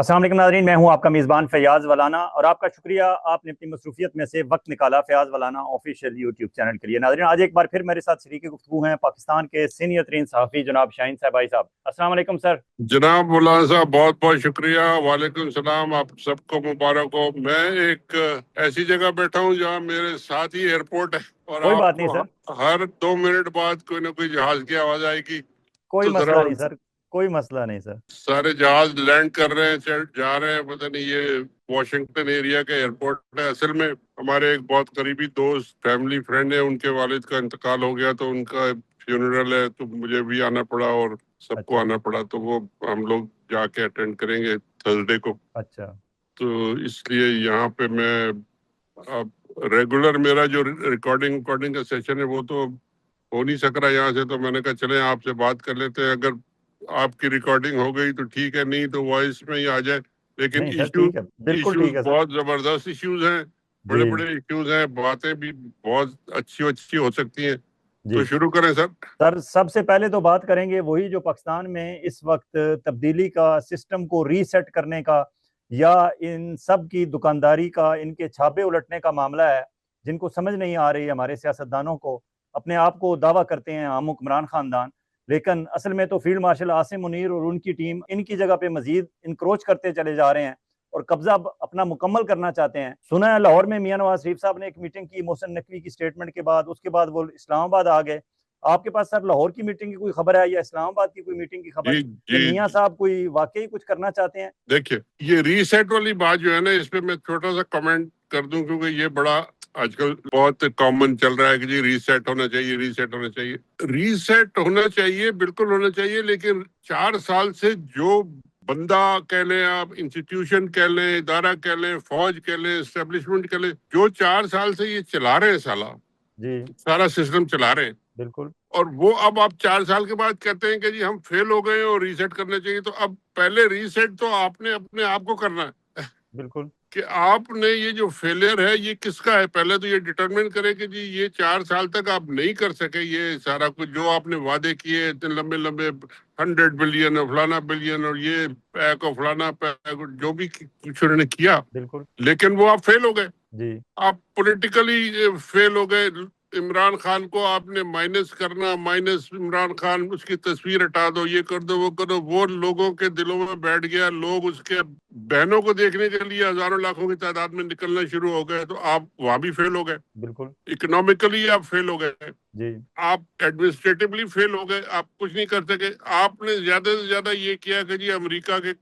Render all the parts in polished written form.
السلام علیکم ناظرین، میں ہوں آپ کا میزبان فیاض ولانا اور آپ کا شکریہ آپ نے اپنی مصروفیت میں سے وقت نکالا فیاض ولانا آفیشیل یوٹیوب چینل کے لیے۔ ناظرین، آج ایک بار پھر میرے ساتھ شریک گفتگو ہیں پاکستان کے سینئر ترین صحافی جناب شاہین صاحب۔ بھائی صاحب السلام علیکم سر۔ جناب مولانا صاحب بہت بہت شکریہ، وعلیکم السلام، آپ سب کو مبارک ہو۔ میں ایک ایسی جگہ بیٹھا ہوں جہاں میرے ساتھ ہی ایئرپورٹ ہے اور کوئی آپ بات نہیں کو سر، ہر 2 منٹ بعد کوئی نہ کوئی جہاز کی آواز آئے گی، کوئی تو ذرا مسئلہ نہیں سر، کوئی مسئلہ نہیں سر۔ سارے جہاز لینڈ کر رہے ہیں، جا رہے ہیں، پتہ نہیں یہ واشنگٹن ایریا کا ایئرپورٹ ہے۔ اصل میں ہمارے ایک بہت قریبی دوست فیملی فرینڈ ہے، ان کے والد کا انتقال ہو گیا تو ان کا فیونرل ہے، تو مجھے بھی آنا پڑا اور سب کو اچھا آنا پڑا، تو وہ ہم لوگ جا کے اٹینڈ کریں گے تھرسڈے کو۔ اچھا تو اس لیے یہاں پہ میں اب ریگولر میرا جو ریکارڈنگ کا سیشن ہے وہ تو ہو نہیں سک رہا یہاں سے، تو میں نے کہا چلیں آپ سے بات کر لیتے ہیں، اگر آپ کی ریکارڈنگ ہو گئی تو ٹھیک ہے، نہیں تو وائس میں ہی آ جائے۔ لیکن نہیں سر، ٹھیک ہے، بالکل ایشوز ٹھیک ہے سر۔ بہت زبردست ایشوز ہیں، بڑے جی بڑے ایشوز ہیں، باتیں بھی بہت اچھی ہو سکتی ہیں۔ تو جی شروع کریں سر۔ سر، سب سے پہلے تو بات کریں گے وہی جو پاکستان میں اس وقت تبدیلی کا، سسٹم کو ری سیٹ کرنے کا یا ان سب کی دکانداری کا، ان کے چھاپے الٹنے کا معاملہ ہے، جن کو سمجھ نہیں آ رہی ہمارے سیاستدانوں کو۔ اپنے آپ کو دعویٰ کرتے ہیں ہم حکمران خاندان، لیکن اصل میں تو فیلڈ مارشل عاصم منیر اور ان کی ٹیم ان کی جگہ پہ مزید انکروچ کرتے چلے جا رہے ہیں اور قبضہ اپنا مکمل کرنا چاہتے ہیں۔ سنا ہے لاہور میں میاں نواز شریف صاحب نے ایک میٹنگ کی محسن نقوی کی سٹیٹمنٹ کے بعد، اس کے بعد وہ اسلام آباد آ گئے۔ آپ کے پاس سر لاہور کی میٹنگ کی کوئی خبر ہے یا اسلام آباد کی کوئی میٹنگ کی خبر جی کہ جی میاں صاحب کوئی واقعی کچھ کرنا چاہتے ہیں؟ دیکھیے، یہ ریسیٹ والی بات جو ہے نا، اس پہ میں چھوٹا سا کمنٹ کر دوں، کیونکہ یہ بڑا آج کل بہت کامن چل رہا ہے کہ جی ریسیٹ ہونا چاہیے، ریسیٹ ہونا چاہیے۔ ریسیٹ ہونا چاہیے، بالکل ہونا چاہیے، لیکن 4 سال سے جو بندہ کہہ لیں آپ، انسٹیٹیوشن کہہ لیں، ادارہ کہہ لیں، فوج کہہ لیں، اسٹیبلشمنٹ کہہ لیں، جو 4 سال سے یہ چلا رہے ہیں سالہ جی سارا سسٹم چلا رہے ہیں، بالکل اور وہ اب آپ 4 سال کے بعد کہتے ہیں کہ جی ہم فیل ہو گئے اور ریسیٹ کرنا چاہیے، تو اب پہلے ریسیٹ تو آپ نے اپنے آپ کو کرنا ہے بالکل کہ آپ نے یہ جو فیلئر ہے یہ کس کا ہے۔ پہلے تو یہ ڈٹرمن کرے کہ جی یہ 4 سال تک آپ نہیں کر سکے یہ سارا کچھ جو آپ نے وعدے کیے، اتنے لمبے لمبے 100 بلین اور فلانا بلین اور یہ پیک اور فلانا پیک، جو بھی کچھ انہوں نے کیا، بالکل لیکن وہ آپ فیل ہو گئے، جی آپ پولیٹیکلی فیل ہو گئے۔ عمران خان کو آپ نے مائنس کرنا، مائنس عمران خان، اس کی تصویر ہٹا دو، یہ کر دو، وہ کرو، وہ لوگوں کے دلوں میں بیٹھ گیا، لوگ اس کے بہنوں کو دیکھنے کے لیے ہزاروں لاکھوں کی تعداد میں نکلنا شروع ہو گئے، تو آپ وہاں بھی فیل ہو گئے، بالکل اکنامکلی آپ فیل ہو گئے، جی آپ ایڈمنسٹریٹولی فیل ہو گئے، آپ کچھ نہیں کر سکے۔ آپ نے زیادہ سے زیادہ یہ کیا کہ جی امریکہ کے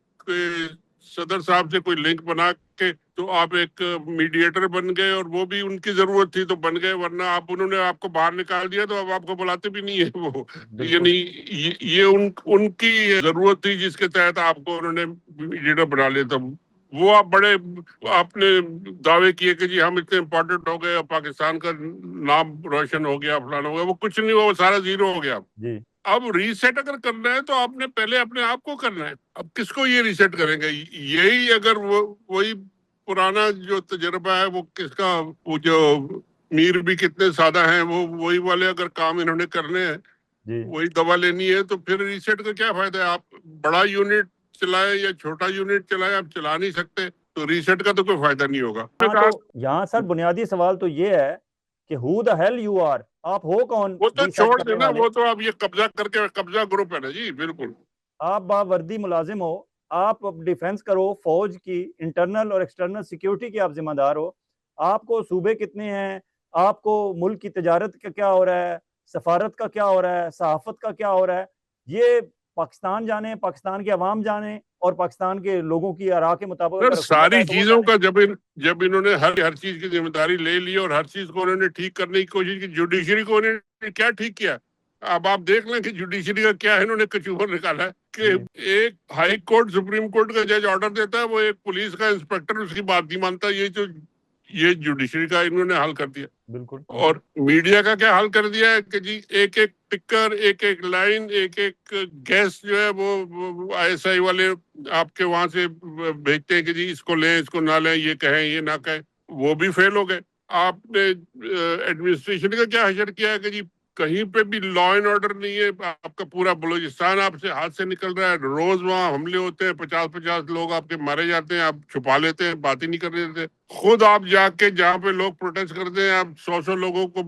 صدر صاحب سے کوئی لنک بنا کے تو آپ ایک میڈیٹر بن گئے، اور وہ بھی ان کی ضرورت تھی تو بن گئے، ورنہ انہوں نے آپ کو باہر نکال دیا تو اب آپ کو بلاتے بھی نہیں ہے وہ، بالکل یعنی یہ ان کی ضرورت تھی جس کے تحت آپ کو انہوں نے میڈیٹر بنا لیا تھا۔ وہ آپ بڑے آپ نے دعوے کیے کہ جی ہم اتنے امپورٹنٹ ہو گئے اور پاکستان کا نام روشن ہو گیا، فلانا ہو گیا، وہ کچھ نہیں ہوا، وہ سارا زیرو ہو گیا۔ جی اب ریسیٹ اگر کرنا ہے تو آپ نے پہلے اپنے آپ کو کرنا ہے۔ اب کس کو یہ ریسیٹ کریں گے؟ یہی اگر وہی پرانا جو تجربہ ہے، وہ کس کا، وہ جو میر بھی کتنے سادہ ہیں، وہ وہی والے اگر کام انہوں نے کرنے ہیں، جی وہی دوا لینی ہے، تو پھر ریسیٹ کا کیا فائدہ ہے؟ آپ بڑا یونٹ چلائے یا چھوٹا یونٹ چلائے، آپ چلا نہیں سکتے، تو ریسیٹ کا تو کوئی فائدہ نہیں ہوگا۔ ہاں، تو یہاں سر بنیادی سوال تو یہ ہے کہ ہو دا ہیل یو آر، آپ ہو کون وہ تو ری سیٹ چھوڑ کرنے دینا، والے؟ وہ تو آپ یہ قبضہ کر کے، قبضہ گروپ ہے نا جی، بالکل۔ آپ باوردی ملازم ہو، آپ ڈیفنس کرو، فوج کی انٹرنل اور ایکسٹرنل سیکیورٹی کے آپ ذمہ دار ہو، آپ کو صوبے کتنے ہیں، آپ کو ملک کی تجارت کا کیا ہو رہا ہے، سفارت کا کیا ہو رہا ہے، صحافت کا کیا ہو رہا ہے، یہ پاکستان جانے، پاکستان کے عوام جانے، اور پاکستان کے لوگوں کی آراء کے مطابق سر اگر حکومت ساری ہے تو وہ چیزوں جانے۔ کا جب انہوں نے ہر چیز کی ذمہ داری لے لی اور ہر چیز کو انہوں نے ٹھیک کرنے کی کوشش کی، جوڈیشری کو انہوں نے کیا ٹھیک کیا؟ اب آپ دیکھ لیں کہ جوڈیشری کا کیا ہے، انہوں نے کچوبر نکالا ہے کہ جی ایک ہائی کورٹ، سپریم کورٹ کا جج آرڈر دیتا ہے، وہ ایک پولیس کا انسپیکٹر اس کی بات نہیں مانتا، یہ جوڈیشری کا انہوں نے حل کر دیا۔ بالکل اور میڈیا کا کیا حل کر دیا ہے کہ جی ایک ایک ٹکر، ایک ایک لائن، ایک ایک گیس جو ہے وہ آئی ایس آئی والے آپ کے وہاں سے بھیجتے ہیں کہ جی اس کو لیں، اس کو نہ لیں، یہ کہیں، یہ نہ کہیں، وہ بھی فیل ہو گئے۔ آپ نے ایڈمنسٹریشن کا کیا حشر کیا ہے کہ جی کہیں پہ بھی لا اینڈ آرڈر نہیں ہے. آپ کا پورا بلوچستان آپ سے ہاتھ سے نکل رہا ہے. روز وہاں حملے ہوتے ہیں, 50 لوگ آپ کے مارے جاتے ہیں, آپ چھپا لیتے ہیں, بات ہی نہیں کر دیتے. خود آپ جا کے جہاں پہ لوگ پروٹیسٹ کرتے ہیں, آپ 100 لوگوں کو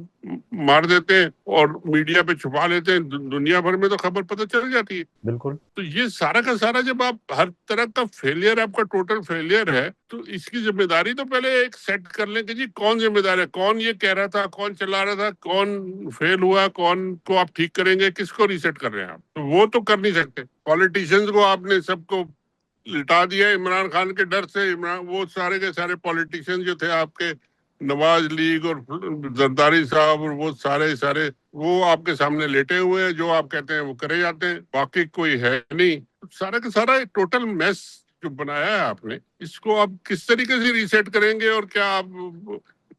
مار دیتے ہیں اور میڈیا پہ چھپا لیتے ہیں. دنیا بھر میں تو خبر پتہ چل جاتی ہے. بالکل. تو یہ سارا کا سارا جب آپ ہر طرح کا فیلئر, آپ کا ٹوٹل فیلئر ہے, تو اس کی ذمہ داری تو پہلے ایک سیٹ کر لیں کہ جی کون ذمہ دار ہے, کون یہ کہہ رہا تھا, کون چلا رہا تھا, کون فیل ہوا, کون کو آپ ٹھیک کریں گے, کس کو ریسیٹ کر رہے ہیں آپ. تو وہ تو کر نہیں سکتے. پالیٹیشنز کو آپ نے سب کو لٹا دیا عمران خان کے ڈر سے. وہ سارے کے سارے پالیٹیشین جو تھے آپ کے, نواز لیگ اور زرداری صاحب اور وہ سارے وہ آپ کے سامنے لیٹے ہوئے ہیں. جو آپ کہتے ہیں وہ کرے جاتے ہیں, باقی کوئی ہے نہیں. سارا کا سارا ٹوٹل میس جو بنایا ہے آپ نے, اس کو آپ کس طریقے سے ریسیٹ کریں گے؟ اور کیا آپ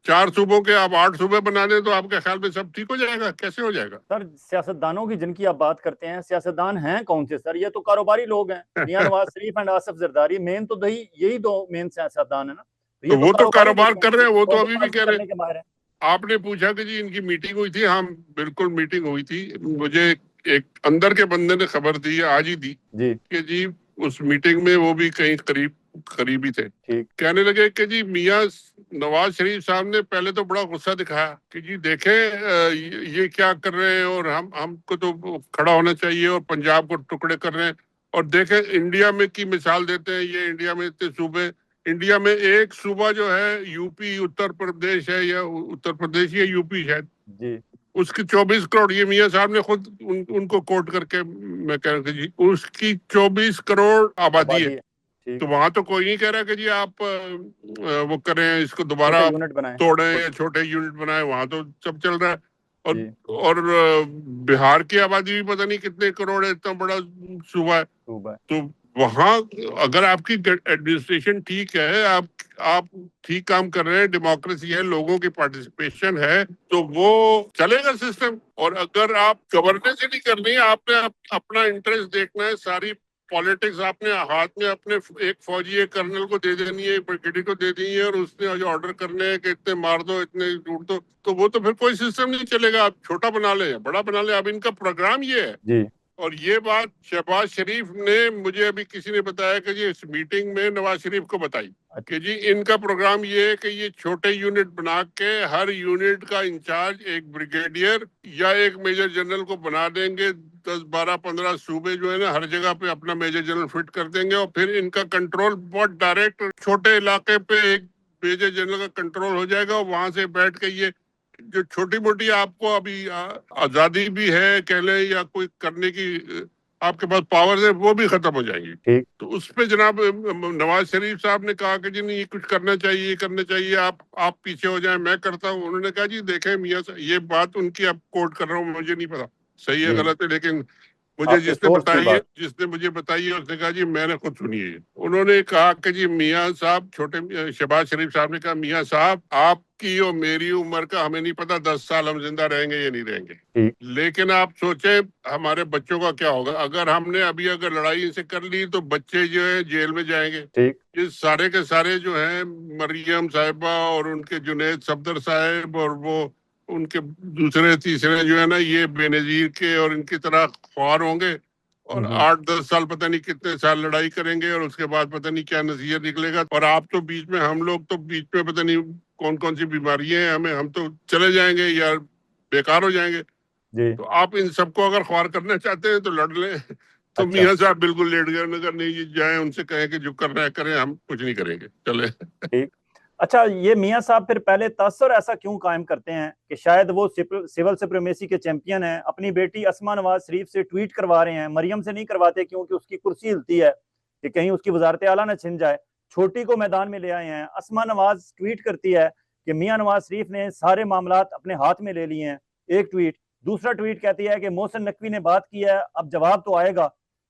4 صوبوں کے آپ 8 صوبے بنا دیں تو آپ کے خیال میں سب ٹھیک ہو جائے گا؟ کیسے ہو جائے گا؟ سر سیاستدانوں کی جن کی آپ بات کرتے ہیں, سیاستدان ہیں کون سے سر؟ یہ تو کاروباری لوگ ہیں. میاں نواز شریف اینڈ آصف زرداری مین تو یہی 2 مین سیاستدان ہیں نا. تو وہ تو کاروبار لوگ کر رہے ہیں. وہ تو ابھی بھی کہہ رہے کرنے ہیں. کے ماہر ہیں. آپ نے پوچھا کہ جی ان کی میٹنگ ہوئی تھی. ہاں بالکل میٹنگ ہوئی تھی. مجھے ایک اندر کے بندے نے خبر دی ہے, آج ہی دی, جی کہ جی اس میٹنگ میں وہ بھی کہیں قریبی تھے. ٹھیک. کہنے لگے کہ جی میاں نواز شریف صاحب نے پہلے تو بڑا غصہ دکھایا کہ جی دیکھیں یہ کیا کر رہے ہیں, اور ہم کو تو کھڑا ہونا چاہیے, اور پنجاب کو ٹکڑے کر رہے ہیں. اور دیکھیں انڈیا میں کی مثال دیتے ہیں, یہ انڈیا میں اتنے صوبے, انڈیا میں ایک صوبہ جو ہے یو پی اتر پردیش ہے, یا اتر پردیش یا یو پی شاید, جی اس کی 24 کروڑ, یہ میاں صاحب نے خود ان کو کوٹ کر کے میں کہہ رہا کہ جی اس کی 24 کروڑ آبادی ہے. تو وہاں تو کوئی نہیں کہہ رہا کہ جی آپ وہ کریں, اس کو دوبارہ یونٹ بنائیں, توڑیں یا چھوٹے یونٹ بنائیں. وہاں تو سب چل رہا ہے. اور جی. بہار کی آبادی بھی پتہ نہیں کتنے کروڑ ہے, اتنا بڑا صوبہ ہے. تو وہاں اگر آپ کی ایڈمنسٹریشن ٹھیک ہے, آپ ٹھیک کام کر رہے ہیں, ڈیموکریسی ہے, لوگوں کی پارٹیسپیشن ہے, تو وہ چلے گا سسٹم. اور اگر آپ گورننس ہی نہیں کرنی, آپ نے اپنا انٹرسٹ دیکھنا ہے, ساری پالیٹکس آپ نے ہاتھ میں اپنے ایک فوجی ایک کرنل کو دے دینی ہے, بریگیڈیئر کو دے دینی ہے, اور اس نے جو آرڈر کرنے ہیں کہ اتنے مار دو, اتنے ٹوٹ دو, تو وہ تو پھر کوئی سسٹم نہیں چلے گا. آپ چھوٹا بنا لیں, بڑا بنا لیں. اب ان کا پروگرام یہ ہے. جی. اور یہ بات شہباز شریف نے مجھے ابھی کسی نے بتایا کہ جی اس میٹنگ میں نواز شریف کو بتائی کہ جی ان کا پروگرام یہ ہے کہ یہ چھوٹے یونٹ بنا کے ہر یونٹ کا انچارج ایک بریگیڈیئر یا ایک میجر جنرل کو بنا دیں گے. 10 12 15 صوبے جو ہے نا, ہر جگہ پہ اپنا میجر جنرل فٹ کر دیں گے, اور پھر ان کا کنٹرول بہت ڈائریکٹ چھوٹے علاقے پہ ایک میجر جنرل کا کنٹرول ہو جائے گا. اور وہاں سے بیٹھ کے یہ جو چھوٹی موٹی آپ کو ابھی آزادی بھی ہے کہہ لیں, یا کوئی کرنے کی آپ کے پاس پاور ہے, وہ بھی ختم ہو جائیں گی. تو اس پہ جناب نواز شریف صاحب نے کہا کہ جی نہیں, یہ کچھ کرنا چاہیے, یہ کرنا چاہیے, آپ پیچھے ہو جائیں, میں کرتا ہوں. انہوں نے کہا جی دیکھیں میاں, یہ بات ان کی آپ کوٹ کر رہا ہوں, مجھے نہیں پتا صحیح ہے غلط ہے, لیکن مجھے جس نے مجھے بتائی ہے اس نے کہا جی میں نے خود سنی ہے. انہوں نے کہا کہ جی میاں صاحب, شہباز شریف صاحب نے کہا میاں صاحب آپ کی اور میری عمر کا ہمیں نہیں پتا 10 سال ہم زندہ رہیں گے یا نہیں رہیں گے, لیکن آپ سوچیں ہمارے بچوں کا کیا ہوگا. اگر ہم نے ابھی لڑائی سے کر لی تو بچے جو ہے جیل میں جائیں گے. یہ سارے کے سارے جو ہیں مریم صاحبہ اور ان کے جنید صفدر صاحب اور وہ ان کے دوسرے تیسرے جو ہے نا, یہ بے نظیر کے اور ان کی طرح خوار ہوں گے, اور 8-10 سال پتہ نہیں کتنے سال لڑائی کریں گے, اور اس کے بعد پتہ نہیں کیا نتیجہ نکلے گا. اور آپ تو بیچ میں, ہم لوگ تو بیچ میں پتہ نہیں کون سی بیماریاں ہیں ہم تو چلے جائیں گے یا بیکار ہو جائیں گے. تو آپ ان سب کو اگر خوار کرنا چاہتے ہیں تو لڑ لیں. تو میاں صاحب بالکل لیٹ گئے, انہوں نے کہا نہیں جائیں, ان سے کہیں کہ جو کرنا ہے کریں, ہم کچھ نہیں کریں گے, چلے. اچھا, یہ میاں صاحب پھر پہلے تاثر ایسا کیوں قائم کرتے ہیں کہ شاید وہ سول سپریمیسی کے چیمپئن ہیں, اپنی بیٹی اسما نواز شریف سے ٹویٹ کروا رہے ہیں, مریم سے نہیں کرواتے کیونکہ اس کی کرسی ہلتی ہے کہ کہیں اس کی وزارت اعلیٰ نہ چھن جائے. چھوٹی کو میدان میں لے آئے ہیں. اسما نواز ٹویٹ کرتی ہے کہ میاں نواز شریف نے سارے معاملات اپنے ہاتھ میں لے لیے ہیں, ایک ٹویٹ. دوسرا ٹویٹ کہتی ہے کہ محسن نقوی نے بات کی ہے, اب جواب تو آئے گا.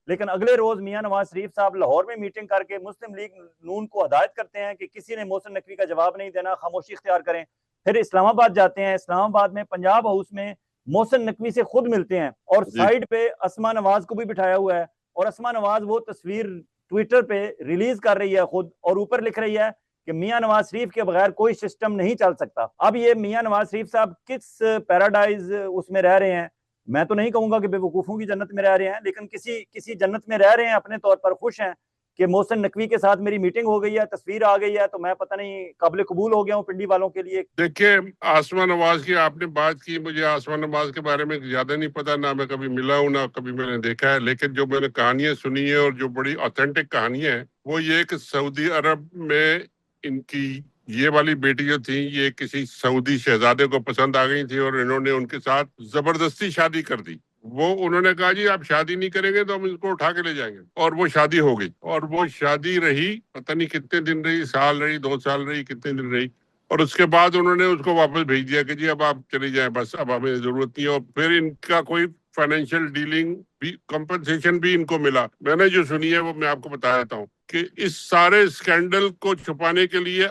لیکن اگلے روز میاں نواز شریف صاحب لاہور میں میٹنگ کر کے مسلم لیگ نون کو ہدایت کرتے ہیں کہ کسی نے محسن نقوی کا جواب نہیں دینا, خاموشی اختیار کریں. پھر اسلام آباد جاتے ہیں, اسلام آباد میں پنجاب ہاؤس میں محسن نقوی سے خود ملتے ہیں, اور سائیڈ پہ اسما نواز کو بھی بٹھایا ہوا ہے, اور اسما نواز وہ تصویر ٹویٹر پہ ریلیز کر رہی ہے خود, اور اوپر لکھ رہی ہے کہ میاں نواز شریف کے بغیر کوئی سسٹم نہیں چل سکتا. اب یہ میاں نواز شریف صاحب کس پیراڈائز اس میں رہ رہے ہیں, میں تو نہیں کہوں گا کہ بے وقوفوں کی جنت میں رہ رہے ہیں, لیکن کسی جنت میں رہ رہے ہیں, اپنے طور پر خوش ہیں کہ محسن نقوی کے ساتھ میری میٹنگ ہو گئی ہے, تصویر آ گئی ہے, تو میں پتہ نہیں قابل قبول ہو گیا ہوں پنڈی والوں کے لیے. دیکھیے آسما نواز کی آپ نے بات کی, مجھے آسما نواز کے بارے میں زیادہ نہیں پتا, نہ میں کبھی ملا ہوں نہ کبھی میں نے دیکھا ہے, لیکن جو میں نے کہانیاں سنی ہیں اور جو بڑی آتھینٹک کہانیاں ہیں وہ یہ کہ سعودی عرب میں ان کی یہ والی بیٹی جو تھی یہ کسی سعودی شہزادے کو پسند آ گئی تھی اور انہوں نے ان کے ساتھ زبردستی شادی کر دی. وہ انہوں نے کہا جی آپ شادی نہیں کریں گے تو ہم اس کو اٹھا کے لے جائیں گے, اور وہ شادی ہو گئی, اور وہ شادی رہی پتہ نہیں کتنے دن رہی, سال رہی, 2 سال رہی, کتنے دن رہی, اور اس کے بعد انہوں نے اس کو واپس بھیج دیا کہ جی اب آپ چلی جائیں, بس اب ہمیں ضرورت نہیں ہے. اور پھر ان کا کوئی فائنینشیل ڈیلنگ بھی, کمپنسیشن بھی ان کو ملا. میں نے جو سنی ہے وہ میں آپ کو بتا دیتا ہوں کہ اس سارے اسکینڈل کو چھپانے کے لیے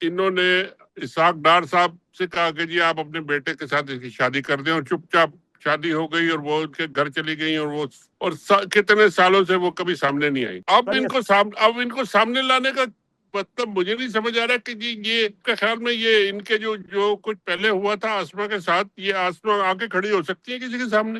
انہوں نے اسحاق ڈار صاحب سے کہا کہ جی آپ اپنے بیٹے کے ساتھ اس کی شادی کر دیں, اور چپ چاپ شادی ہو گئی اور وہ ان کے گھر چلی گئی, اور وہ کتنے سالوں سے وہ کبھی سامنے نہیں آئی. اب ان کو سامنے لانے کا مطلب مجھے نہیں سمجھ آ رہا کہ جی یہ کا خیال میں یہ ان کے جو کچھ پہلے ہوا تھا آسما کے ساتھ, یہ آسما آ کے کھڑی ہو سکتی ہے کسی کے سامنے؟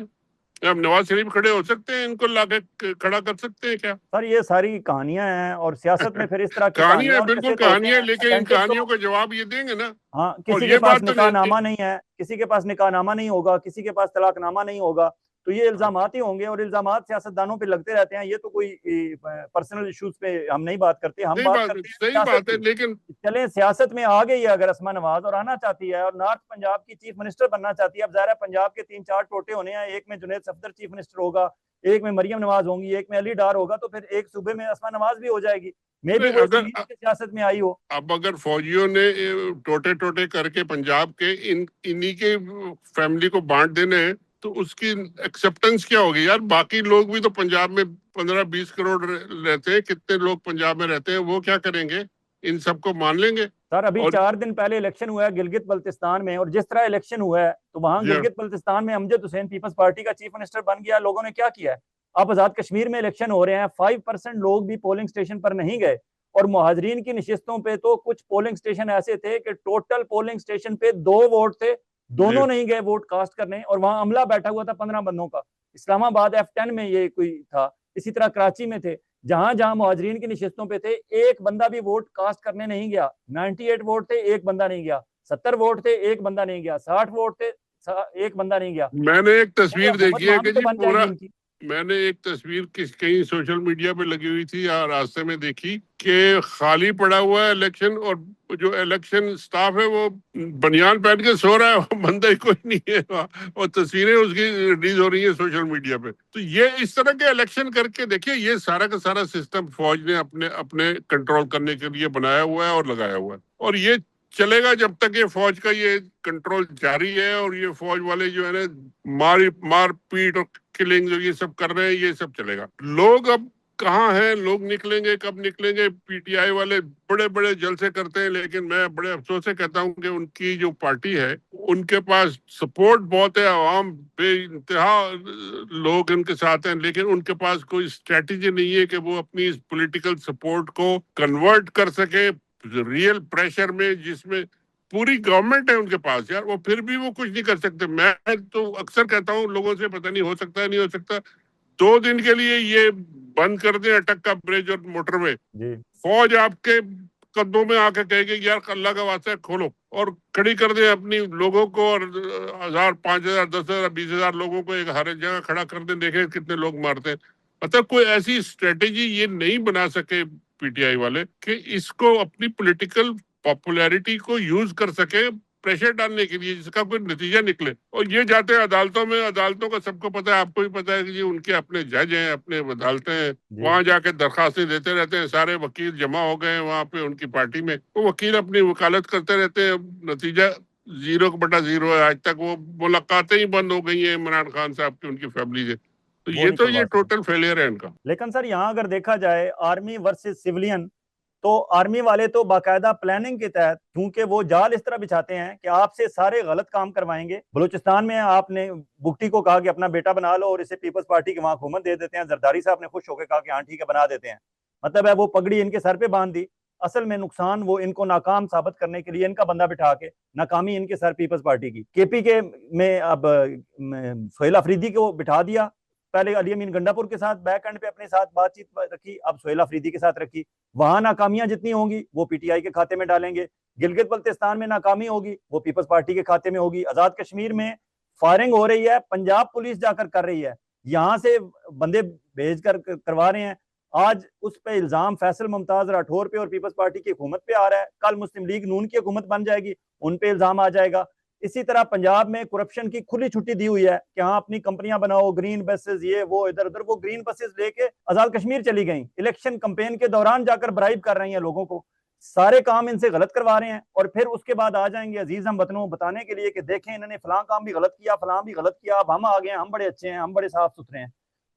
اب نواز شریف کھڑے ہو سکتے ہیں, ان کو لا کے کھڑا کر سکتے ہیں کیا؟ سر یہ ساری کہانیاں ہیں, اور سیاست میں پھر اس طرح کی کہانیاں اور بالکل قصے تو ہوتے کہانیاں, ہیں. لیکن ان authentic کہانیوں تو, کا جواب یہ دیں گے نا. ہاں, اور کسی یہ کے پاس بات تو نکاح نامہ نہیں ہے, کسی کے پاس نکاح نامہ نہیں ہوگا, کسی کے پاس طلاق نامہ نہیں ہوگا, تو یہ الزامات ہی ہوں گے, اور الزامات سیاستدانوں پہ لگتے رہتے ہیں. یہ تو کوئی پرسنل ایشوز پہ ہم نہیں بات کرتے, ہم بات کرتے ہیں صحیح سیاست بات ہے, کی. لیکن چلیں سیاست میں آ گئی ہے اگر اسما نواز اور آنا چاہتی ہے, اور نارتھ پنجاب کی چیف منسٹر بننا چاہتی ہے. اب ظاہر ہے پنجاب کے 3-4 ٹوٹے ہونے ہیں, ایک میں جنید صفدر چیف منسٹر ہوگا, ایک میں مریم نواز ہوں گی, ایک میں علی ڈار ہوگا, تو پھر ایک صوبے میں اسما نواز بھی ہو جائے گی. میں بھی وہ اس اگر لیے سیاست میں آئی ہو. اب اگر فوجیوں نے ٹوٹے ٹوٹے کر کے پنجاب کے انہی کے فیملی کو بانٹ دینے ہیں تو اس کی ایکسپٹنس کیا ہوگی یار؟ باقی لوگ بھی تو پنجاب میں 15-20 کروڑ رہتے ہیں, کتنے لوگ پنجاب میں رہتے ہیں, وہ کیا کریں گے؟ ان سب کو مان لیں گے؟ سر ابھی اور 4 دن پہلے الیکشن ہوا ہے گلگت بلتستان میں, اور جس طرح الیکشن ہوا ہے تو وہاں گلگت بلتستان میں امجد حسین پیپلز پارٹی کا چیف منسٹر بن گیا. لوگوں نے کیا کیا ہے؟ اب آزاد کشمیر میں الیکشن ہو رہے ہیں, 5% لوگ بھی پولنگ سٹیشن پر نہیں گئے, اور مہاجرین کی نشستوں پہ تو کچھ پولنگ سٹیشن ایسے تھے کہ ٹوٹل پولنگ سٹیشن پہ 2 ووٹ تھے, دونوں نہیں گئے ووٹ کاسٹ کرنے, اور وہاں عملہ بیٹھا ہوا تھا 15 بندوں کا. اسلام آباد F10 میں یہ کوئی تھا, اسی طرح کراچی میں تھے, جہاں جہاں مہاجرین کی نشستوں پہ تھے ایک بندہ بھی ووٹ کاسٹ کرنے نہیں گیا. 98 ووٹ تھے, ایک بندہ نہیں گیا. 70 ووٹ تھے, ایک بندہ نہیں گیا. 60 ووٹ تھے, ایک بندہ نہیں گیا. میں نے ایک تصویر حکومت دیکھی ہے وہاں بھی کہ تو جی بن جائے پورا, گی ان کی. میں نے ایک تصویر کہیں سوشل میڈیا پہ لگی ہوئی تھی یا راستے میں دیکھی کہ خالی پڑا ہوا ہے الیکشن, اور جو الیکشن سٹاف ہے وہ بنیان پہن کے سو رہا ہے, وہ بندہ ہی کوئی نہیں ہے, اور تصویریں اس کی ریلیز ہو رہی ہیں سوشل میڈیا پہ. تو یہ اس طرح کے الیکشن کر کے دیکھیے, یہ سارا کا سارا سسٹم فوج نے اپنے کنٹرول کرنے کے لیے بنایا ہوا ہے اور لگایا ہوا ہے, اور یہ چلے گا جب تک یہ فوج کا یہ کنٹرول جاری ہے. اور یہ فوج والے جو ہے نا مار پیٹ اور کلنگ جو یہ سب کر رہے ہیں, یہ سب چلے گا. لوگ اب کہاں ہیں, لوگ نکلیں گے, کب نکلیں گے؟ پی ٹی آئی والے بڑے بڑے جلسے کرتے ہیں, لیکن میں بڑے افسوس سے کہتا ہوں کہ ان کی جو پارٹی ہے ان کے پاس سپورٹ بہت ہے, عوام بے انتہا لوگ ان کے ساتھ ہیں, لیکن ان کے پاس کوئی اسٹریٹجی نہیں ہے کہ وہ اپنی اس پولیٹیکل سپورٹ کو کنورٹ کر سکے ریئل پریشر میں, جس میں پوری گورنمنٹ ہے ان کے پاس. یار وہ پھر بھی وہ کچھ نہیں کر سکتے. میں تو اکثر کہتا ہوں لوگوں سے, پتہ نہیں ہو سکتا ہے نہیں ہو سکتا, 2 دن کے لیے یہ بند کر دیں اٹک کا برج اور موٹر وے, فوج آپ کے قدموں میں آ کے کہے گی یار اللہ کا واسطہ کھولو, اور کھڑی کر دیں اپنی لوگوں کو, اور 1000, 5000, 10,000, 20,000 لوگوں کو ایک ہر جگہ کھڑا کر دیں, دیکھیں کتنے لوگ مارتے ہیں. مطلب کوئی ایسی اسٹریٹجی یہ نہیں بنا سکے پی ٹی آئی والے کہ اس کو اپنی پولیٹیکل پاپولیرٹی کو یوز کر سکے پریشر ڈالنے کے لیے, جس کا کوئی نتیجہ نکلے. اور یہ جاتے ہیں عدالتوں میں, عدالتوں کا سب کو پتا ہے, آپ کو بھی پتا ہے کہ جی ان کے اپنے جج ہیں, اپنے عدالتیں ہیں, وہاں جا کے درخواستیں دیتے رہتے ہیں, سارے وکیل جمع ہو گئے ہیں وہاں پہ ان کی پارٹی میں, وہ وکیل اپنی وکالت کرتے رہتے ہیں, نتیجہ 0/0 ہے. آج تک وہ ملاقاتیں ہی بند ہو گئی ہیں عمران خان صاحب کی ان کی فیملی سے. تو یہ ٹوٹل فیلئر ہے ان کا. لیکن سر یہاں اگر دیکھا جائے آرمی ورسز سیولین, تو آرمی والے تو باقاعدہ پلاننگ کے تحت, کیونکہ وہ جال اس طرح بچھاتے ہیں کہ آپ سے سارے غلط کام کروائیں گے. بلوچستان میں آپ نے بگٹی کو کہا کہ اپنا بیٹا بنا لو, اور اسے پیپلز پارٹی کے وہاں حکومت دے دیتے ہیں. زرداری صاحب نے خوش ہو کے کہا کہ ہاں ٹھیک ہے بنا دیتے ہیں. مطلب ہے وہ پگڑی ان کے سر پہ باندھ دی, اصل میں نقصان وہ ان کو ناکام ثابت کرنے کے لیے ان کا بندہ بٹھا کے ناکامی ان کے سر پیپلز پارٹی کی. کے پی کے میں اب سہیل آفریدی کو بٹھا دیا, پہلے علی امین گنڈا پور کے ساتھ بیک اینڈ پہ اپنے ساتھ بات چیت رکھی, اب سہیل آفریدی کے ساتھ رکھی. وہاں ناکامیاں جتنی ہوں گی وہ پی ٹی آئی کے کھاتے میں ڈالیں گے. گلگت بلتستان میں ناکامی ہوگی وہ پیپلز پارٹی کے کھاتے میں ہوگی. آزاد کشمیر میں فائرنگ ہو رہی ہے, پنجاب پولیس جا کر رہی ہے, یہاں سے بندے بھیج کر کروا رہے ہیں. آج اس پہ الزام فیصل ممتاز راٹھور پہ اور پیپلز پارٹی کی حکومت پہ آ رہا ہے, کل مسلم لیگ نون کی حکومت بن جائے گی, ان پہ الزام آ جائے گا. اسی طرح پنجاب میں کرپشن کی کھلی چھٹی دی ہوئی ہے کہ ہاں اپنی کمپنیاں بناؤ, گرین بسز, یہ وہ ادھر ادھر. وہ گرین بسز لے کے آزاد کشمیر چلی گئیں, الیکشن کمپین کے دوران جا کر برائب کر رہی ہیں لوگوں کو. سارے کام ان سے غلط کروا رہے ہیں, اور پھر اس کے بعد آ جائیں گے عزیز ہم وطنوں بتانے کے لیے کہ دیکھیں انہوں نے فلاں کام بھی غلط کیا, فلاں بھی غلط کیا, اب ہم آ گئے ہیں, ہم بڑے اچھے ہیں, ہم بڑے صاف ستھرے ہیں.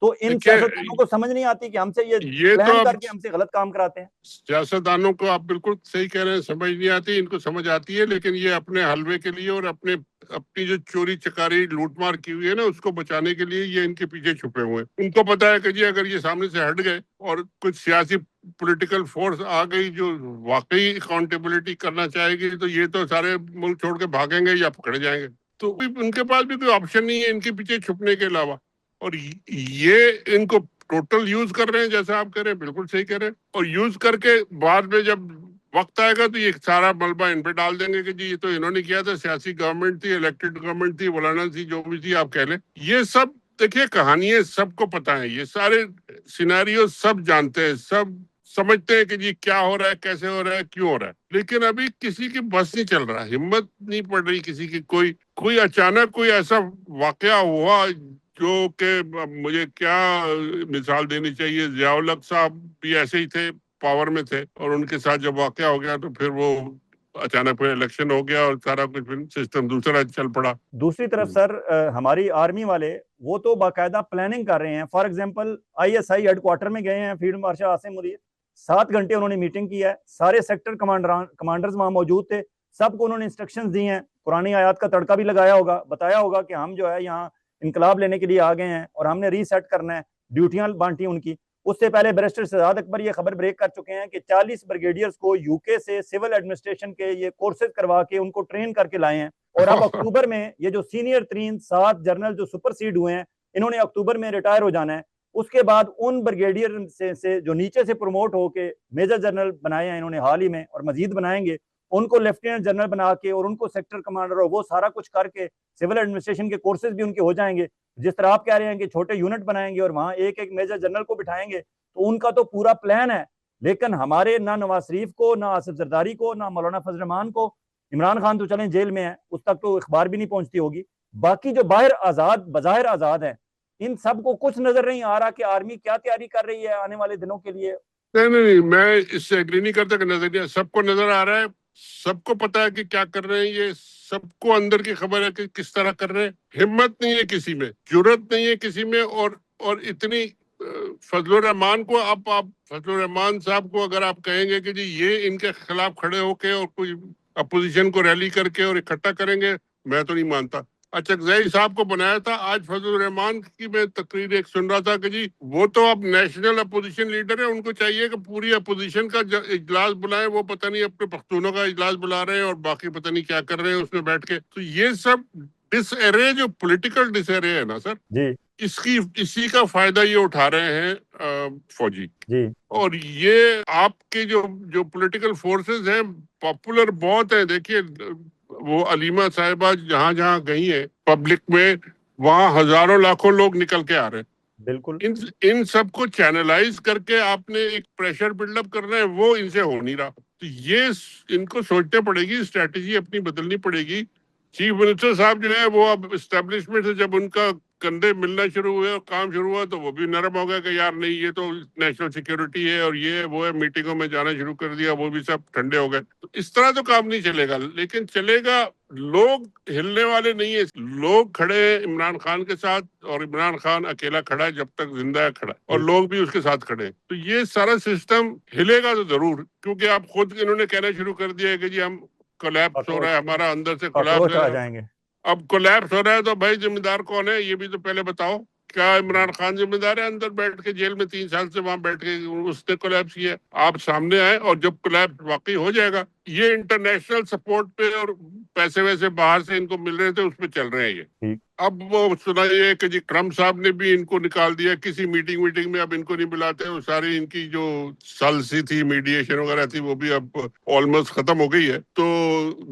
تو ان سیاستدانوں کو سمجھ نہیں آتی کہ ہم سے یہ پلان کر کے ہم سے غلط کام کراتے ہیں. سیاستدانوں کو آپ بالکل صحیح کہہ رہے ہیں, سمجھ نہیں آتی, ان کو سمجھ آتی ہے, لیکن یہ اپنے حلوے کے لیے اور اپنی جو چوری چکاری لوٹ مار کی ہوئی ہے نا اس کو بچانے کے لیے یہ ان کے پیچھے چھپے ہوئے ہیں. ان کو پتا ہے کہ جی اگر یہ سامنے سے ہٹ گئے اور کچھ سیاسی پولیٹیکل فورس آ گئی جو واقعی اکاؤنٹیبلٹی کرنا چاہے گی تو یہ تو سارے ملک چھوڑ کے بھاگیں گے یا پکڑے جائیں گے. تو ان کے پاس بھی کوئی آپشن نہیں ہے ان کے پیچھے چھپنے کے علاوہ. اور یہ ان کو ٹوٹل یوز کر رہے ہیں, جیسا آپ کہہ رہے ہیں, بالکل صحیح کہہ رہے ہیں. اور یوز کر کے بعد میں جب وقت آئے گا تو یہ سارا ملبہ ان پہ ڈال دیں گے کہ جی یہ تو انہوں نے کیا تھا, سیاسی گورنمنٹ تھی, الیکٹڈ گورنمنٹ تھی, مولانا تھی, جو بھی تھی آپ کہہ لیں. یہ سب دیکھیے کہانیاں سب کو پتا ہے, یہ سارے سیناریو سب جانتے ہیں, سب سمجھتے ہیں کہ جی کیا ہو رہا ہے, کیسے ہو رہا ہے, کیوں ہو رہا ہے. لیکن ابھی کسی کی بس نہیں چل رہا, ہمت نہیں پڑ رہی کسی کی. کوئی اچانک کوئی ایسا واقعہ ہوا جو کہ مجھے کیا مثال دینی چاہیے, ضیاء الحق صاحب بھی ایسے ہی تھے, پاور میں تھے, اور ان کے ساتھ جب واقعہ ہو گیا تو پھر وہ اچانک پھر الیکشن ہو گیا اور سارا کچھ سسٹم دوسرا چل پڑا. دوسری طرف سر ہماری آرمی والے وہ تو باقاعدہ پلاننگ کر رہے ہیں. For example I S I had quarter میں گئے ہیں, فیلڈ مارشل عاصم منیر 7 گھنٹے انہوں نے میٹنگ کی ہے, سارے سیکٹر کمانڈرز وہاں موجود تھے, سب کو انہوں نے انسٹرکشنز دی ہیں. قرآنی آیات کا تڑکا بھی لگایا ہوگا, بتایا ہوگا کہ ہم جو ہے یہاں انقلاب لینے کے لیے آ گئے ہیں اور ہم نے ری سیٹ کرنا ہے, ڈیوٹیاں بانٹی ان کی. اس سے پہلے بیرسٹر شہزاد اکبر یہ خبر بریک کر چکے ہیں کہ 40 بریگیڈیئرز کو یو کے سے سول ایڈمنسٹریشن کے یہ کورسز کروا کے ان کو ٹرین کر کے لائے ہیں. اور اب اکتوبر میں یہ جو سینئر ترین 7 جنرل جو سپر سیڈ ہوئے ہیں انہوں نے اکتوبر میں ریٹائر ہو جانا ہے. اس کے بعد ان بریگیڈیئر سے جو نیچے سے پروموٹ ہو کے میجر جنرل بنائے ہیں انہوں نے حال ہی میں, اور مزید بنائیں گے, ان کو لیفٹیننٹ جنرل بنا کے اور ان کو سیکٹر کمانڈر اور وہ سارا کچھ کر کے سول ایڈمنسٹریشن کے کورسز بھی ان کے ہو جائیں گے. جس طرح آپ کہہ رہے ہیں کہ چھوٹے یونٹ بنائیں گے اور وہاں ایک میجر جنرل کو بٹھائیں گے, تو ان کا تو پورا پلان ہے. لیکن ہمارے نہ نواز شریف کو, نہ آصف زرداری کو, نہ مولانا فضل الرحمان کو, عمران خان تو چلیں جیل میں ہے, اس تک تو اخبار بھی نہیں پہنچتی ہوگی, باقی جو باہر آزاد بظاہر آزاد ہیں ان سب کو کچھ نظر نہیں آ رہا کہ آرمی کیا تیاری کر رہی ہے آنے والے دنوں کے لیے. نہیں, میں اس سے ایگری نہیں کرتا کہ نظریہ سب کو نظر آ رہا ہے, سب کو پتا ہے کہ کیا کر رہے ہیں, یہ سب کو اندر کی خبر ہے کہ کس طرح کر رہے ہیں. ہمت نہیں ہے کسی میں, جرت نہیں ہے کسی میں. اور اتنی فضل الرحمان کو آپ فضل الرحمان صاحب کو اگر آپ کہیں گے کہ جی یہ ان کے خلاف کھڑے ہو کے اور کوئی اپوزیشن کو ریلی کر کے اور اکٹھا کریں گے, میں تو نہیں مانتا. اچکزئی صاحب کو بنایا تھا, آج فضل الرحمان کی میں تقریر ایک سن رہا تھا کہ جی وہ تو اب نیشنل اپوزیشن لیڈر ہے, ان کو چاہیے کہ پوری اپوزیشن کا اجلاس بلائے. وہ پتہ نہیں اپنے پختونوں کا اجلاس بلا رہے ہیں اور باقی پتہ نہیں کیا کر رہے ہیں اس میں بیٹھ کے. تو یہ سب ڈس ارے جو پولیٹیکل ڈس ارے ہے نا سر, جی اسی کا فائدہ یہ اٹھا رہے ہیں فوجی. جی اور یہ آپ کے جو پولیٹیکل فورسز ہیں پاپولر بہت ہیں. دیکھیے وہ علیمہ صاحبہ جہاں گئی ہیں پبلک میں, وہاں ہزاروں لاکھوں لوگ نکل کے آ رہے ہیں. بالکل ان سب کو چینلائز کر کے آپ نے ایک پریشر بلڈ اپ کرنا ہے, وہ ان سے ہو نہیں رہا. تو یہ ان کو سوچنا پڑے گی, اسٹریٹجی اپنی بدلنی پڑے گی. چیف منسٹر صاحب جو ہے وہ اب اسٹیبلشمنٹ سے جب ان کا کندھے ملنا شروع ہوئے اور کام شروع ہوا تو وہ بھی نرم ہو گیا کہ یار نہیں یہ تو نیشنل سیکیورٹی ہے اور یہ وہ ہے, میٹنگوں میں جانا شروع کر دیا, وہ بھی سب ٹھنڈے ہو گئے. تو اس طرح تو کام نہیں چلے گا. لیکن چلے گا, لوگ ہلنے والے نہیں ہیں, لوگ کھڑے ہیں عمران خان کے ساتھ, اور عمران خان اکیلا کھڑا ہے جب تک زندہ ہے کھڑا, اور لوگ بھی اس کے ساتھ کھڑے ہیں. تو یہ سارا سسٹم ہلے گا تو ضرور, کیونکہ آپ خود انہوں نے کہنا شروع کر دیا ہے کہ جی ہم کولیپس ہو رہا ہے, ہمارا اندر سے کولیپس آ جائیں گے. اب کولیپس ہو رہا ہے تو بھائی ذمہ دار کون ہے یہ بھی تو پہلے بتاؤ کیا عمران خان ذمہ دار ہے اندر بیٹھ کے جیل میں 3 سال سے وہاں بیٹھ کے اس نے کولیپس کیا؟ آپ سامنے آئے اور جب کولیپس واقعی ہو جائے گا، یہ انٹرنیشنل سپورٹ پہ اور پیسے ویسے باہر سے ان کو مل رہے تھے اس پہ چل رہے ہیں یہ. اب وہ سنا یہ کہ جی ٹرمپ صاحب نے بھی ان کو نکال دیا کسی میٹنگ میں، اب ان کو نہیں بلاتے. وہ ساری ان کی جو سالسی تھی میڈییشن وغیرہ تھی وہ بھی اب آلموسٹ ختم ہو گئی ہے، تو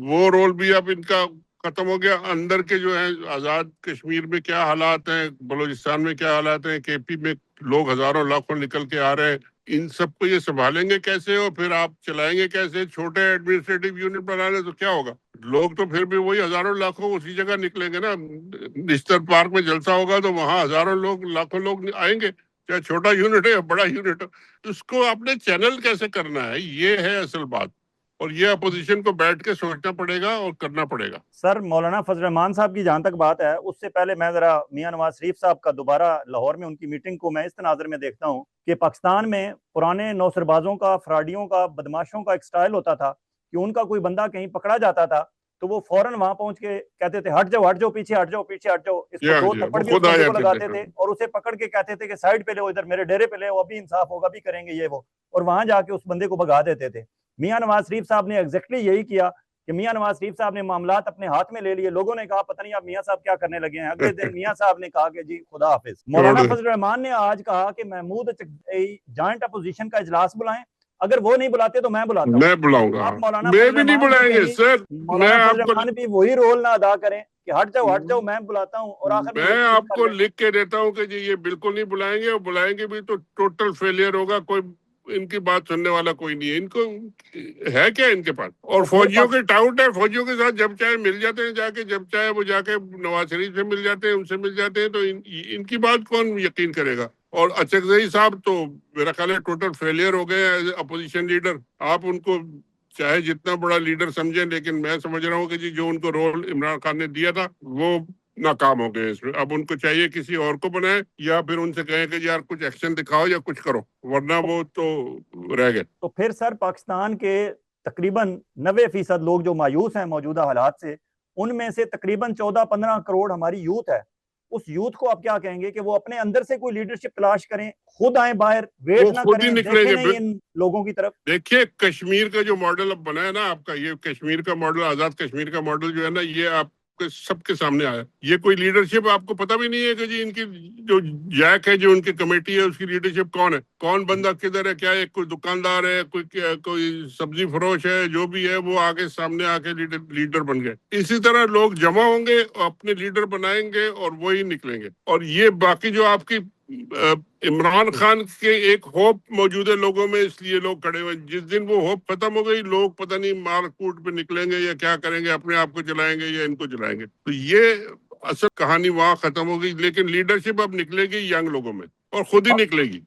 وہ رول بھی اب ان کا ختم ہو گیا. اندر کے جو ہے آزاد کشمیر میں کیا حالات ہیں، بلوچستان میں کیا حالات ہیں، کے پی میں لوگ ہزاروں لاکھوں نکل کے آ رہے ہیں، ان سب کو یہ سنبھالیں گے کیسے اور پھر آپ چلائیں گے کیسے؟ چھوٹے ایڈمنسٹریٹو یونٹ بنا لیں تو کیا ہوگا؟ لوگ تو پھر بھی وہی ہزاروں لاکھوں اسی جگہ نکلیں گے نا. نشتر پارک میں جلسہ ہوگا تو وہاں ہزاروں لوگ لاکھوں لوگ آئیں گے، چاہے چھوٹا یونٹ ہے یا بڑا یونٹ ہو. اس کو آپ نے چینل کیسے کرنا ہے، یہ ہے اصل بات، اور یہ اپوزیشن کو بیٹھ کے سوچنا پڑے گا اور کرنا پڑے گا. سر مولانا فضل الرحمان صاحب کی جہاں تک بات ہے، اس سے پہلے میں ذرا میاں نواز شریف صاحب کا دوبارہ لاہور میں ان کی میٹنگ کو میں اس تناظر میں دیکھتا ہوں کہ پاکستان میں پرانے نوسربازوں کا، فراڈیوں کا، بدماشوں کا ایک سٹائل ہوتا تھا کہ ان کا کوئی بندہ کہیں پکڑا جاتا تھا تو وہ فوراً وہاں پہنچ کے کہتے تھے ہٹ جاؤ پیچھے ہٹ جاؤ پیچھے ہٹ جاؤ. اس کو 2 تھپڑ بھی اس بندے کو لگاتے تھے اور اسے پکڑ کے کہتے تھے کہ سائڈ پہ لے، ادھر میرے ڈیرے پہ لے، ابھی انصاف ہوگا، بھی کریں گے یہ وہ، اور وہاں جا کے اس بندے کو بھگا دیتے تھے. میاں نواز شریف صاحب نے ایگزیکٹلی یہی کیا کہ میاں نواز شریف صاحب نے معاملات اپنے ہاتھ میں لے لیے. لوگوں نے کہا پتہ نہیں آپ میاں صاحب کیا کرنے لگے ہیں. اگلے دن میاں صاحب نے کہا کہ جی خدا حافظ. مولانا فضل الرحمان نے آج کہا کہ محمود جوائنٹ اپوزیشن کا اجلاس بلائیں، اگر وہ نہیں بلاتے تو میں بلاتا ہوں. میں بلاؤں گا. آپ مولانا میں بھی نہیں بلائیں گے سر. مولانا فضل الرحمان بھی وہی رول نہ ادا کریں کہ ہٹ جاؤ میں بلاتا ہوں، اور آخر میں آپ کو لکھ کے دیتا ہوں کہ جی یہ بالکل نہیں بلائیں گے، اور بلائیں گے بھی تو ٹوٹل فیلئر ہوگا. کوئی ان کی بات سننے والا کوئی نہیں ہے. ان کو ہے کیا ان کے پاس؟ اور فوجیوں کے ٹاؤٹ ہے، فوجیوں کے ساتھ جب چاہے مل جاتے ہیں جا کے، جب چاہے وہ جا کے نواز شریف سے مل جاتے ہیں، ان سے مل جاتے ہیں، تو ان کی بات کون یقین کرے گا؟ اور اچکزئی صاحب تو میرا خیال ہے ٹوٹل فیلئر ہو گئے ایز اپوزیشن لیڈر. آپ ان کو چاہے جتنا بڑا لیڈر سمجھیں، لیکن میں سمجھ رہا ہوں کہ جی جو ان کو رول عمران خان نے دیا تھا وہ ناکام ہو گئے اس میں. اب ان کو چاہیے کسی اور کو بنائے یا پھر ان سے کہیں کہ یار کچھ ایکشن دکھاؤ یا کچھ کرو، ورنہ وہ تو رہ گئے. تو پھر سر پاکستان کے تقریباً 90% لوگ جو مایوس ہیں موجودہ حالات سے، ان میں سے تقریباً 14-15 کروڑ ہماری یوتھ ہے. اس یوتھ کو آپ کیا کہیں گے کہ وہ اپنے اندر سے کوئی لیڈرشپ تلاش کریں، خود آئیں باہر، ویٹ نہ کریں، دیکھیں نہیں ان لوگوں کی طرف؟ دیکھیے کشمیر کا جو ماڈل اب بنا ہے نا آپ کا، یہ کشمیر کا ماڈل، آزاد کشمیر کا ماڈل جو ہے نا، یہ آپ سب کے سامنے آیا. یہ کوئی لیڈرشپ آپ کو پتہ بھی نہیں ہے کہ جی ان کی جو جیک ہے، جو ان کی کمیٹی ہے، اس کی لیڈرشپ کون ہے، کون بندہ کدھر ہے، کیا کوئی دکاندار ہے، کوئی سبزی فروش ہے، جو بھی ہے وہ آگے سامنے آ کے لیڈر بن گئے. اسی طرح لوگ جمع ہوں گے، اپنے لیڈر بنائیں گے اور وہی نکلیں گے. اور یہ باقی جو آپ کی عمران خان کے ایک ہوپ موجود ہے لوگوں میں، اس لیے لوگ کھڑے ہوئے. جس دن وہ ہوپ ختم ہو گئی، لوگ پتہ نہیں مار کوٹ پہ نکلیں گے یا کیا کریں گے، اپنے آپ کو چلائیں گے یا ان کو چلائیں گے. تو یہ اصل کہانی وہاں ختم ہو گئی. لیکن لیڈرشپ اب نکلے گی ینگ لوگوں میں، اور خود ہی نکلے گی.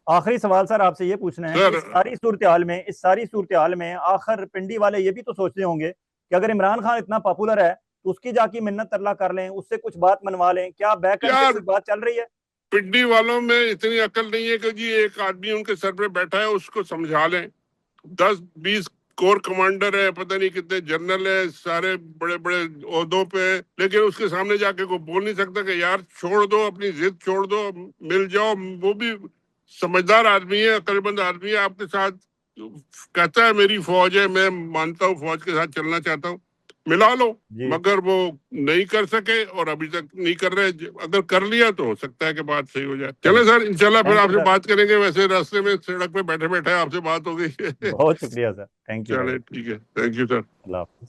آخری سوال سر آپ سے یہ پوچھنا ہے کہ اس ساری صورتحال میں آخر پنڈی والے یہ بھی تو سوچتے ہوں گے کہ اگر عمران خان اتنا پاپولر ہے تو اس کی جا کی منت ترلا کر لیں، اس سے کچھ بات منوا لیں. کیا بیک اینڈ پہ کوئی بات چل رہی ہے؟ پنڈی والوں میں اتنی عقل نہیں ہے کہ جی ایک آدمی ان کے سر پہ بیٹھا ہے اس کو سمجھا لیں. 10-20 کور کمانڈر ہے، پتہ نہیں کتنے جنرل ہے، سارے بڑے بڑے عہدوں پہ، لیکن اس کے سامنے جا کے کوئی بول نہیں سکتا کہ یار چھوڑ دو، اپنی ضد چھوڑ دو، مل جاؤ. وہ بھی سمجھدار آدمی ہے، عقل مند آدمی ہے، آپ کے ساتھ کہتا ہے میری فوج ہے، میں مانتا ہوں فوج کے ساتھ چلنا چاہتا ہوں، ملا لو. مگر وہ نہیں کر سکے اور ابھی تک نہیں کر رہے. اگر کر لیا تو ہو سکتا ہے کہ بات صحیح ہو جائے. چلیں سر انشاءاللہ پھر آپ سے بات کریں گے. ویسے راستے میں سڑک پہ بیٹھے بیٹھے آپ سے بات ہو گئی. بہت شکریہ سر، تھینک یو. چلیں ٹھیک ہے، تھینک یو سر. اللہ حافظ.